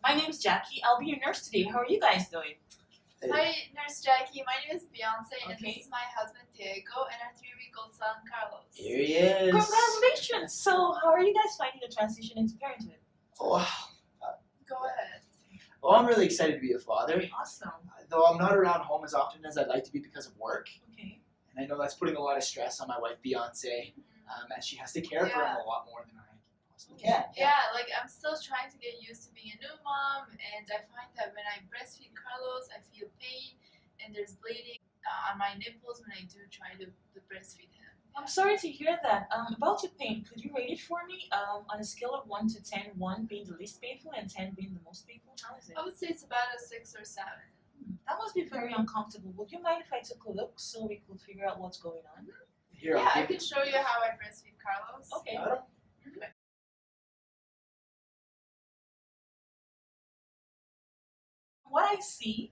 My name is Jackie. I'll be your nurse today. How are you guys doing? Hi, Nurse Jackie. My name is Beyonce, and Okay. this is my husband Diego and our 3-week-old son Carlos. Here he is. Congratulations! So, how are you guys finding the transition into parenthood? Wow. Go ahead. Well, I'm really excited to be a father. Awesome. Though I'm not around home as often as I'd like to be because of work. Okay. And I know that's putting a lot of stress on my wife, Beyonce, as she has to care for him a lot more than I possibly can. Yeah, like I'm still trying to get used to being a new mom, and I find that when I breastfeed Carlos, I feel pain and there's bleeding on my nipples when I do try to breastfeed him. I'm sorry to hear that. About your pain, could you rate it for me? On a scale of 1 to 10, 1 being the least painful and 10 being the most painful, how is it? I would say it's about a 6 or 7. That must be very uncomfortable. Would you mind if I took a look so we could figure out what's going on? Here, Yeah, I I'll can show you how I breastfeed Carlos. Okay. What I see,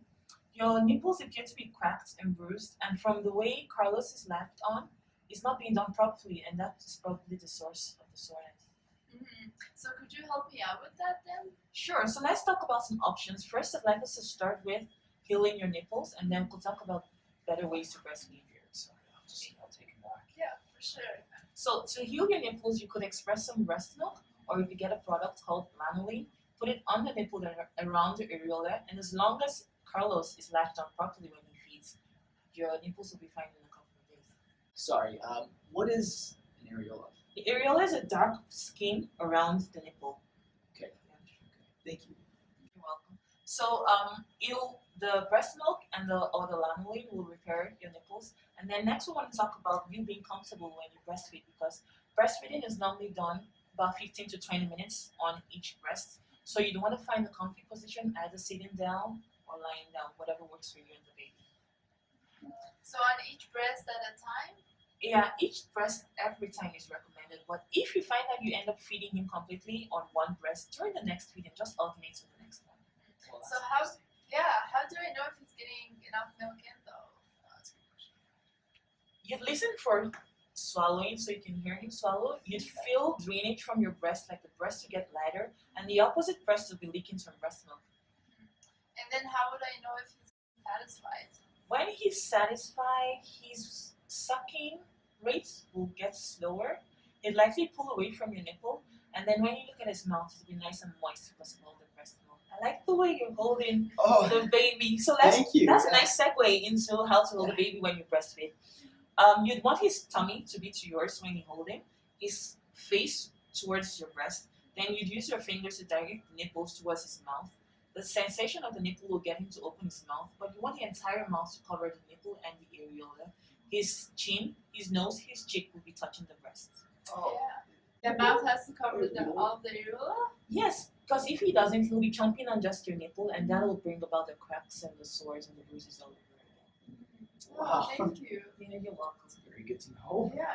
your nipples appear to be cracked and bruised, and from the way Carlos is left on, it's not being done properly, and that is probably the source of the soreness. So could you help me out with that then? Sure, so let's talk about some options. First, I'd like us to start with healing your nipples, and then we'll talk about better ways to breastfeed. I'll take him back. Yeah, for sure. So to heal your nipples, you could express some breast milk, or if you get a product called lanolin, put it on the nipple and around the areola, and as long as Carlos is latched on properly when he feeds, your nipples will be fine in a couple of days. Sorry, what is an areola? The areola is a dark skin around the nipple. Okay. Thank you. You're welcome. So the breast milk and the lanolin will repair your nipples. And then next we want to talk about you being comfortable when you breastfeed, because breastfeeding is normally done about 15 to 20 minutes on each breast. So you want to find a comfy position, either sitting down or lying down, whatever works for you and the baby. So on each breast at a time? Yeah, each breast every time is recommended. But if you find that you end up feeding him completely on one breast, during the next feeding, just alternate to the next one. Well, So how do I know if he's getting enough milk in though? That's a good question. You'd listen for swallowing so you can hear him swallow. You'd feel drainage from your breast, like the breast will get lighter, and the opposite breast will be leaking some breast milk. And then how would I know if he's satisfied? When he's satisfied, his sucking rates will get slower. He'd likely pull away from your nipple, and then when you look at his mouth, it'll be nice and moist because of all the breast milk. I like the way you're holding Oh, the baby. So thank you. that's a nice segue into how to hold the baby when you breastfeed. You'd want his tummy to be to yours when you hold him, his face towards your breast. Then you'd use your fingers to direct the nipples towards his mouth. The sensation of the nipple will get him to open his mouth, but you want the entire mouth to cover the nipple and the areola. His chin, his nose, his cheek will be touching the breast. Oh. Yeah. The mouth has to cover all of the areola? Yes, because if he doesn't, he'll be chomping on just your nipple, and that will bring about the cracks and the sores and the bruises all over again. Wow. Oh, thank you. Yeah, you're welcome. That's very good to know. Yeah.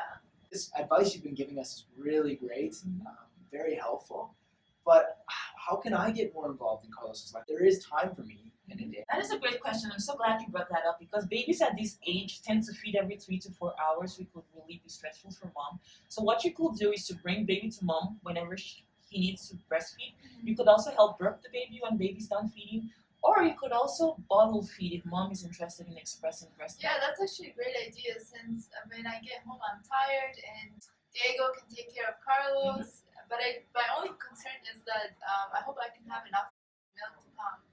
This advice you've been giving us is really great, Mhm. very helpful. But how can I get more involved in Carlos's life? There is time for me in a day. That is a great question. I'm so glad you brought that up, because babies at this age tend to feed every 3 to 4 hours, which could really be stressful for mom. So what you could do is to bring baby to mom whenever he needs to breastfeed. You could also help burp the baby when baby's done feeding, or you could also bottle feed if mom is interested in expressing breast milk. Yeah, that's actually a great idea since when I get home I'm tired and Diego can take care of Carlos. But my only concern is that I hope I can have enough milk to pump.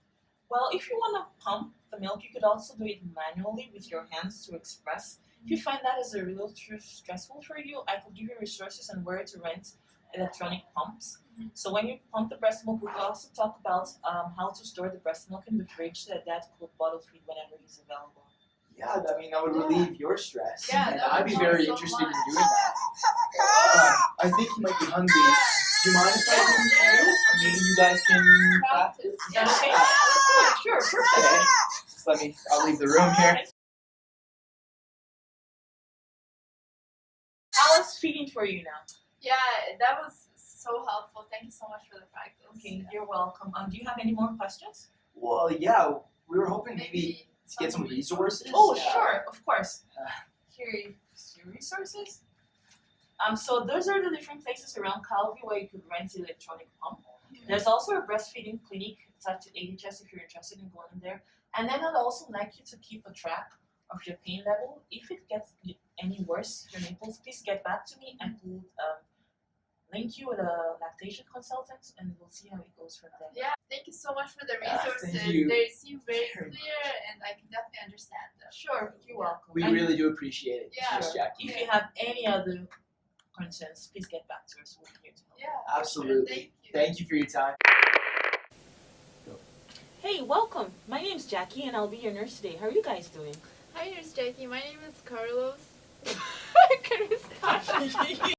Well, if you want to pump the milk, you could also do it manually with your hands to express. If you find that is a little too stressful for you, I could give you resources on where to rent electronic pumps. So when you pump the breast milk, we could also talk about how to store the breast milk in the fridge so that dad could bottle feed whenever he's available. Yeah, I mean, that would relieve your stress. Yeah, and that I'd would be help very so interested much. in doing that. I think you might be hungry. Do you mind if I come to you? Maybe you guys can practice. Is that okay? Yeah, sure, perfect. Okay. Just I'll leave the room here. How is feeding for you now? Yeah, that was so helpful. Thank you so much for the practice. Okay, you're welcome. Do you have any more questions? Well, yeah, we were hoping maybe to get some resources. Oh, sure, of course. Here's your resources. So those are the different places around Calgary where you could rent the electronic pump. There's also a breastfeeding clinic. It's at AHS if you're interested in going there. And then I'd also like you to keep a track of your pain level. If it gets any worse, your nipples, please get back to me and we'll link you with a lactation consultant and we'll see how it goes from there. Yeah, thank you so much for the Thank resources. you They seem very very clear and I can definitely understand them. Sure, you're welcome. We And really do appreciate it. Yeah. Cheers, Jackie. if you have any other concerns, please get back to us. We'll be here to help. Yeah, Absolutely. Thank you. Thank you for your time. Hey, welcome. My name's Jackie and I'll be your nurse today. How are you guys doing? Hi, Nurse Jackie. My name is Carlos. Can we start?